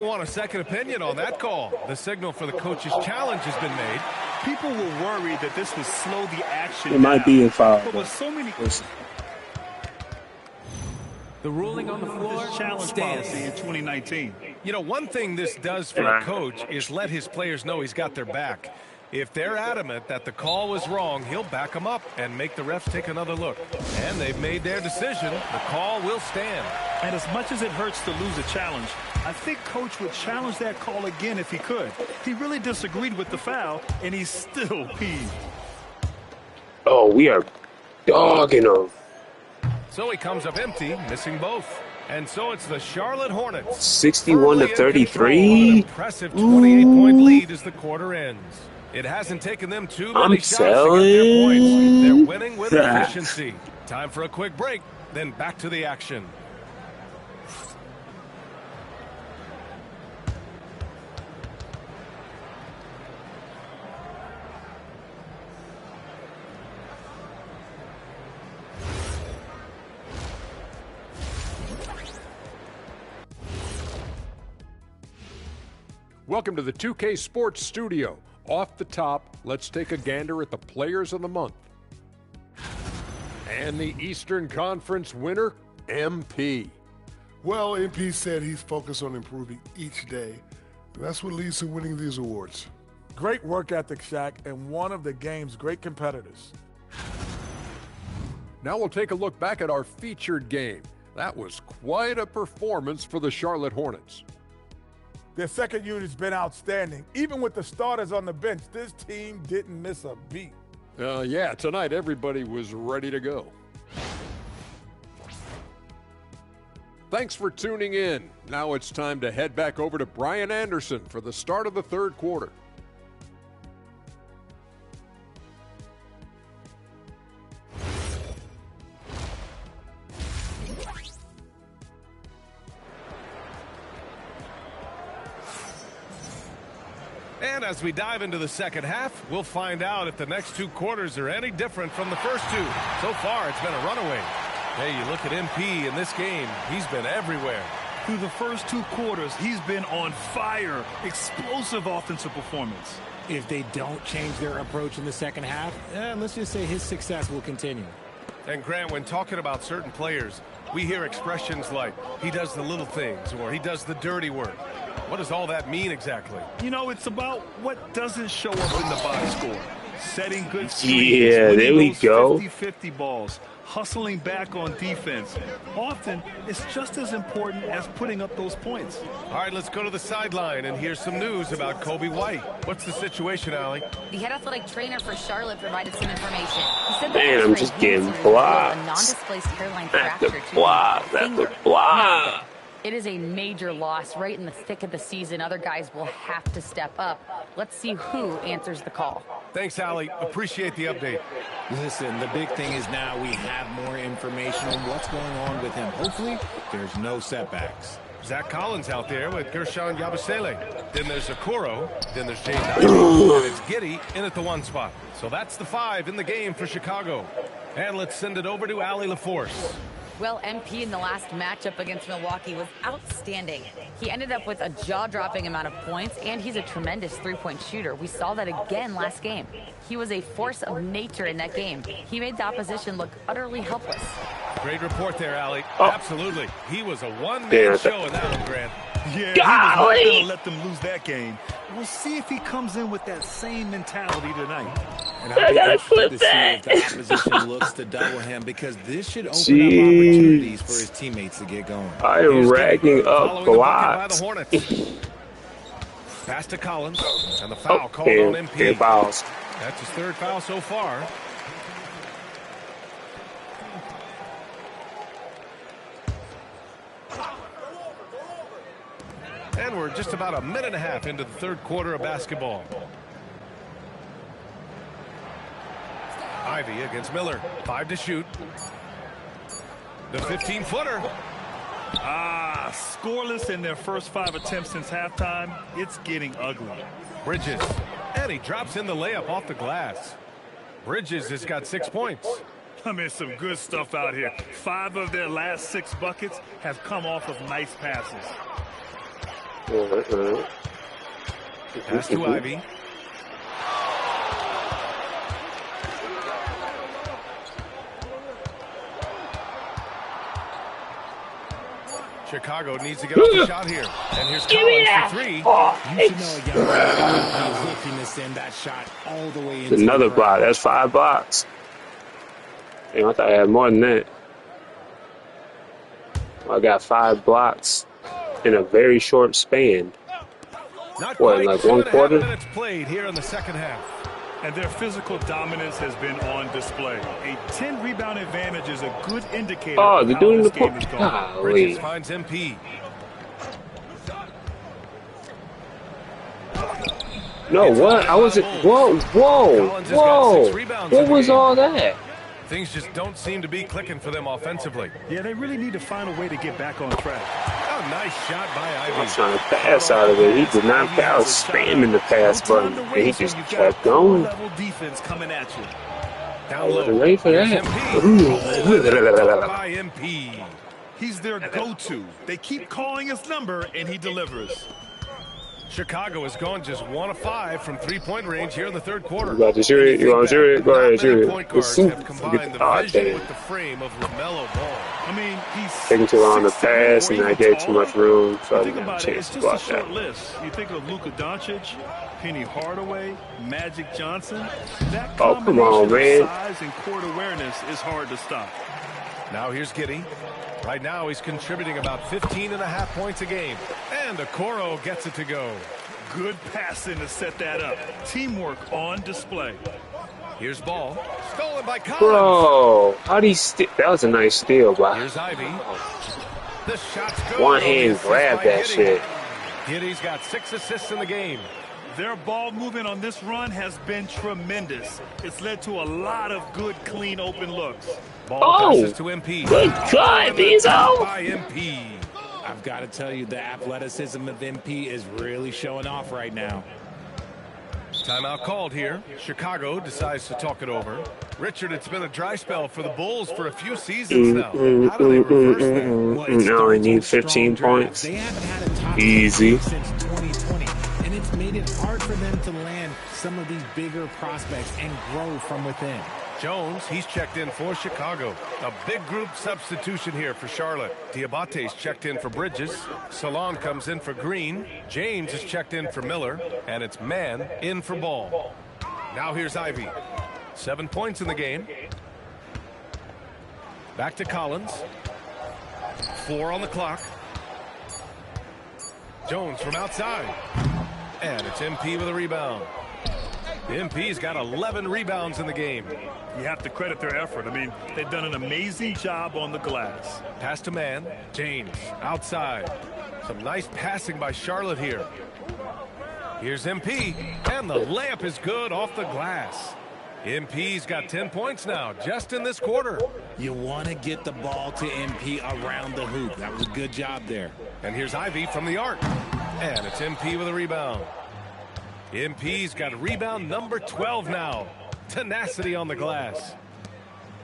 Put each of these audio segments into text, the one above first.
Want a second opinion on that call. The signal for the coach's challenge has been made. People were worried that this would slow the action. It might be a foul. But with so many... The ruling on the floor challenge policy in 2019. You know, one thing this does for a coach is let his players know he's got their back. If they're adamant that the call was wrong, he'll back them up and make the refs take another look. And they've made their decision. The call will stand. And as much as it hurts to lose a challenge, I think Coach would challenge that call again if he could. He really disagreed with the foul, and he's still peeved. Oh, we are dogging them. So he comes up empty, missing both. And so it's the Charlotte Hornets. 61-33. Impressive 28-point lead as the quarter ends. It hasn't taken them too many shots to get their points. They're winning with efficiency. Time for a quick break, then back to the action. Welcome to the 2K Sports Studio. Off the top, let's take a gander at the Players of the Month. And the Eastern Conference winner, MP. Well, MP said he's focused on improving each day. And that's what leads to winning these awards. Great work ethic, Shaq, and one of the game's great competitors. Now we'll take a look back at our featured game. That was quite a performance for the Charlotte Hornets. Their second unit's been outstanding. Even with the starters on the bench, this team didn't miss a beat. Yeah, tonight everybody was ready to go. Thanks for tuning in. Now it's time to head back over to Brian Anderson for the start of the third quarter. And as we dive into the second half, we'll find out if the next two quarters are any different from the first two. So far, it's been a runaway. Hey, you look at MP in this game, he's been everywhere. Through the first two quarters, he's been on fire. Explosive offensive performance. If they don't change their approach in the second half, let's just say his success will continue. And Grant, when talking about certain players, we hear expressions like, he does the little things, or he does the dirty work. What does all that mean exactly? You know, it's about what doesn't show up in the box score. Setting good screens, yeah, there we go. 50-50 balls, hustling back on defense. Often, it's just as important as putting up those points. All right, let's go to the sideline and hear some news about Kobe White. What's the situation, Allie? The head athletic trainer for Charlotte provided some information. He said Man, I'm just getting blocked. A non-displaced hairline fracture to After block. It is a major loss right in the thick of the season. Other guys will have to step up. Let's see who answers the call. Thanks, Allie. Appreciate the update. Listen, the big thing is now we have more information on what's going on with him. Hopefully, there's no setbacks. Zach Collins out there with Gershon Yabusele. Then there's Okoro. Then there's James Ivey. And it's Giddey in at the one spot. So that's the 5 in the game for Chicago. And let's send it over to Allie LaForce. Well, MP in the last matchup against Milwaukee was outstanding. He ended up with a jaw-dropping amount of points, and he's a tremendous three-point shooter. We saw that again last game. He was a force of nature in that game. He made the opposition look utterly helpless. Great report there, Allie. Absolutely. He was a one-man show in that one, Grant. Yeah, he was not going to let them lose that game. We'll see if he comes in with that same mentality tonight. And I gotta flip that. See if the opposition looks to double him, because this should open up opportunities for his teammates to get going. I am racking up blocks. Pass to Collins, and the foul called on MP. Fouls. That's his third foul so far. And we're just about a minute and a half into the third quarter of basketball. Ivey against Miller. 5 to shoot. The 15-footer. Scoreless in their first 5 attempts since halftime. It's getting ugly. Bridges. And he drops in the layup off the glass. Bridges has got 6 points. I mean, some good stuff out here. 5 of their last 6 buckets have come off of nice passes. Pass to Ivy. Chicago needs to get off the shot here. And here's Collins for three. You should know a young man is looking to send that shot all the way into Another the block. That's 5 blocks. Damn, I thought I had more than that. I got 5 blocks in a very short span. What, like 1 quarter? Minutes played here in the second half. And their physical dominance has been on display. A 10 rebound advantage is a good indicator. Oh, they're doing the game is going. golly. Bridges finds MP. No, what? I wasn't. Whoa. What was all that? Things just don't seem to be clicking for them offensively. Yeah, they really need to find a way to get back on track. Oh, nice shot by Ivy. I was trying to pass out of it. He did not pass. Spamming the pass button, and he just kept going. Level defense coming at you. I wasn't ready for that. By MP. He's their go-to. They keep calling his number, and he delivers. Chicago has gone just 1 of 5 from 3-point range here in the third quarter. You got to shoot it. You want to shoot it? Go ahead, shoot it. Point guards have combined the vision with the frame of LaMelo Ball. I mean, he's taking too long to pass, and I gave too much room, so I didn't have a chance to block that. List. You think of Luka Doncic, Penny Hardaway, Magic Johnson. That oh, come on, man. Size and court awareness is hard to stop. Now here's Giddey. Right now he's contributing about 15.5 points a game. And Okoro gets it to go. Good passing to set that up. Teamwork on display. Here's Ball. Stolen by Collins. Bro, how'd he steal? That was a nice steal, bro. Here's Ivy. The shot's good. One hand grab that shit. Giddey's got 6 assists in the game. Their ball movement on this run has been tremendous. It's led to a lot of good, clean, open looks. Ball passes to MP. Good God, Bezo. By MP. I've got to tell you, the athleticism of MP is really showing off right now. Timeout called here. Chicago decides to talk it over. Richard, it's been a dry spell for the Bulls for a few seasons now. How do they reverse that? Now I need 15 points. They haven't had a top easy since 2020, and it's made it hard for them to land some of these bigger prospects and grow from within. Jones, he's checked in for Chicago. A big group substitution here for Charlotte. Diabate's checked in for Bridges. Salon comes in for Green. James is checked in for Miller. And it's Mann in for Ball. Now here's Ivy. 7 points in the game. Back to Collins. 4 on the clock. Jones from outside. And it's MP with a rebound. MP's got 11 rebounds in the game. You have to credit their effort. I mean, they've done an amazing job on the glass. Pass to Mann. James outside. Some nice passing by Charlotte here. Here's MP. And the layup is good off the glass. MP's got 10 points now, just in this quarter. You want to get the ball to MP around the hoop. That was a good job there. And here's Ivy from the arc. And it's MP with a rebound. MP's got rebound number 12 now. Tenacity on the glass.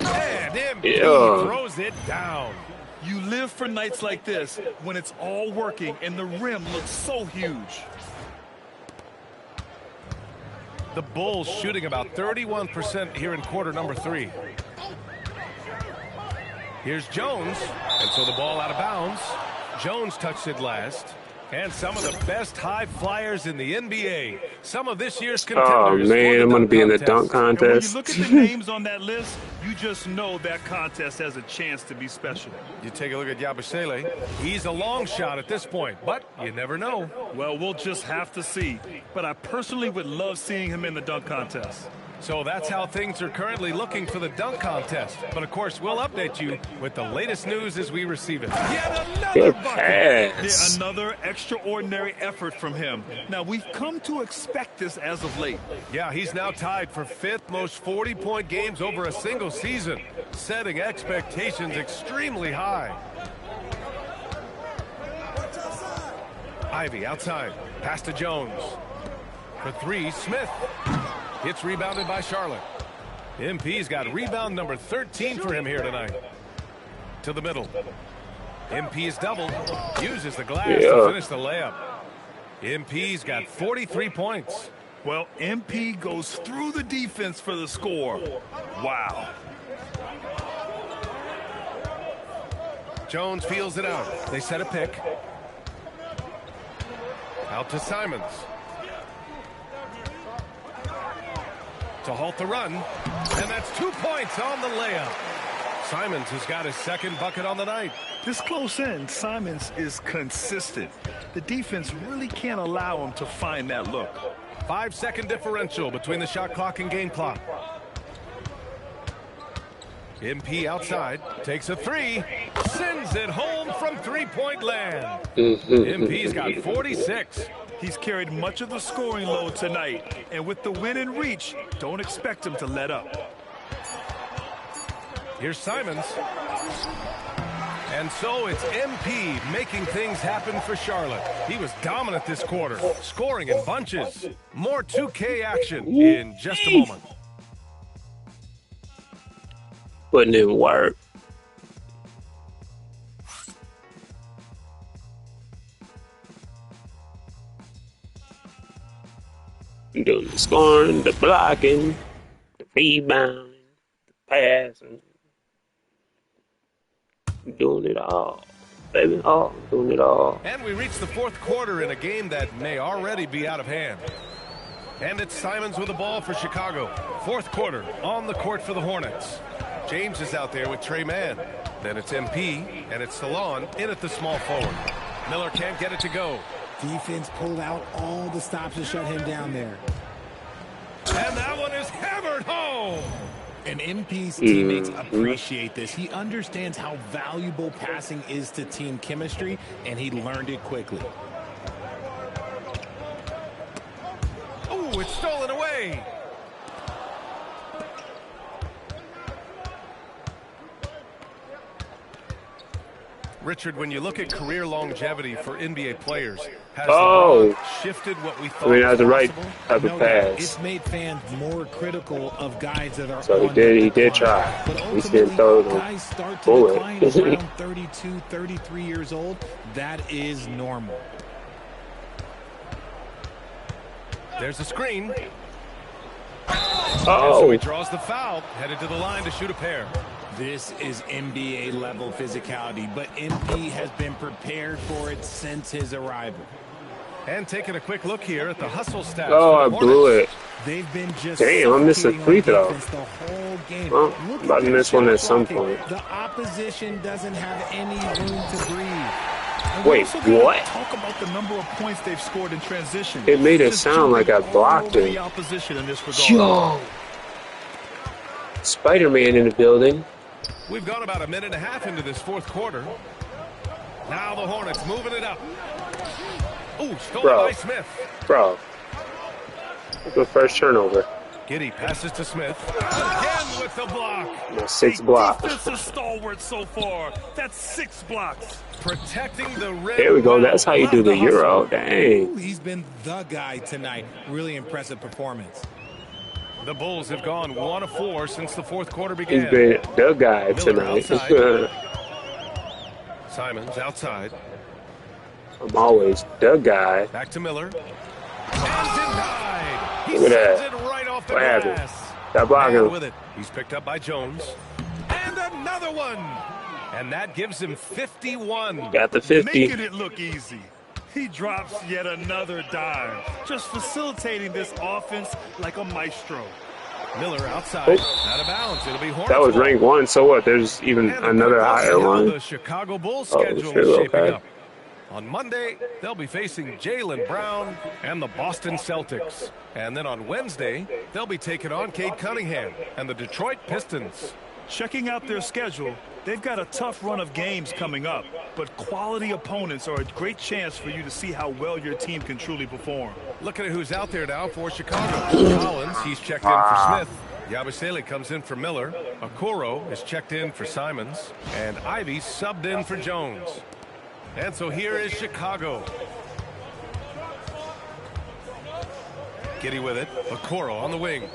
And MP throws it down. You live for nights like this when it's all working and the rim looks so huge. The Bulls shooting about 31% here in quarter number 3. Here's Jones. And so the ball out of bounds. Jones touched it last. And some of the best high flyers in the NBA. Some of this year's contenders. Oh, man, I'm going to be in the dunk contest. And when you look at the names on that list, you just know that contest has a chance to be special. You take a look at Yabusele. He's a long shot at this point, but you never know. Well, we'll just have to see. But I personally would love seeing him in the dunk contest. So that's how things are currently looking for the dunk contest. But, of course, we'll update you with the latest news as we receive it. Yet another bucket. Yeah, another extraordinary effort from him. Now, we've come to expect this as of late. Yeah, he's now tied for 5th most 40-point games over a single season, setting expectations extremely high. Ivy outside. Pass to Jones. For 3, Smith. It's rebounded by Charlotte. MP's got rebound number 13 for him here tonight. To the middle. MP's double. Uses the glass to finish the layup. MP's got 43 points. Well, MP goes through the defense for the score. Wow. Jones feels it out. They set a pick. Out to Simons. To halt the run. And that's 2 points on the layup. Simons has got his second bucket on the night. This close in, Simons is consistent. The defense really can't allow him to find that look. 5-second differential between the shot clock and game clock. MP outside, takes a three, sends it home from three-point land. MP's got 46. He's carried much of the scoring load tonight, and with the win in reach, don't expect him to let up. Here's Simons. And so it's MP making things happen for Charlotte. He was dominant this quarter, scoring in bunches. More 2K action in just a moment. Putting in work. Doing the scoring, the blocking, the rebounding, the passing. Doing it all, baby. Oh, doing it all. And we reach the fourth quarter in a game that may already be out of hand. And it's Simons with the ball for Chicago. Fourth quarter on the court for the Hornets. James is out there with Trey Mann. Then it's MP, and it's Salon in at the small forward. Miller can't get it to go. Defense pulled out all the stops to shut him down there. And that one is hammered home. And MP's teammates appreciate this. He understands how valuable passing is to team chemistry, and he learned it quickly. Oh, it's stolen away. Richard, when you look at career longevity for NBA players, has LeBron shifted what we thought that's the right type of pass. It's made fans more critical of guys that are so he did try. He didn't throw the guys start to decline around 32, 33 years old. That is normal. There's a screen. Oh, so he draws the foul, headed to the line to shoot a pair. This is NBA level physicality, but MP has been prepared for it since his arrival. And taking a quick look here at the hustle stats. Oh, I blew it. They've been just damn, I missed a free throw. The whole game. Well, I'm about to miss one at some point. The opposition doesn't have any room to breathe. Wait, what? Talk about the number of points they've scored in transition. It made it sound like I blocked it. The opposition in this regard. Yo, Spider-Man in the building. We've gone about a minute and a half into this fourth quarter. Now the Hornets moving it up. Ooh, stolen by Smith. Bro, the first turnover. Giddey passes to Smith. Again with the block. 6 blocks. Defensive stalwart so far. That's 6 blocks. Protecting the rim. There we go. That's how you do the Euro. Dang. He's been the guy tonight. Really impressive performance. The Bulls have gone 1 of 4 since the fourth quarter began. He's been the guy tonight. Simons outside. I'm always the guy. Back to Miller. And denied. He Look at sends it right off the what happened? glass. That blocking. With it. He's picked up by Jones. And another one. And that gives him 51. Got the 50. Making it look easy. He drops yet another dime, just facilitating this offense like a maestro. Miller outside, out of bounds. It'll be Hornets. That was rank 1. So what? There's even another higher one. The Chicago Bulls schedule is shaping up. On Monday, they'll be facing Jaylen Brown and the Boston Celtics. And then on Wednesday, they'll be taking on Cade Cunningham and the Detroit Pistons. Checking out their schedule, they've got a tough run of games coming up, but quality opponents are a great chance for you to see how well your team can truly perform. Looking at who's out there now for Chicago. Collins, he's checked in for Smith. Yabusele comes in for Miller. Okoro is checked in for Simons. And Ivy subbed in for Jones. And so here is Chicago. Giddey with it. Okoro on the wing.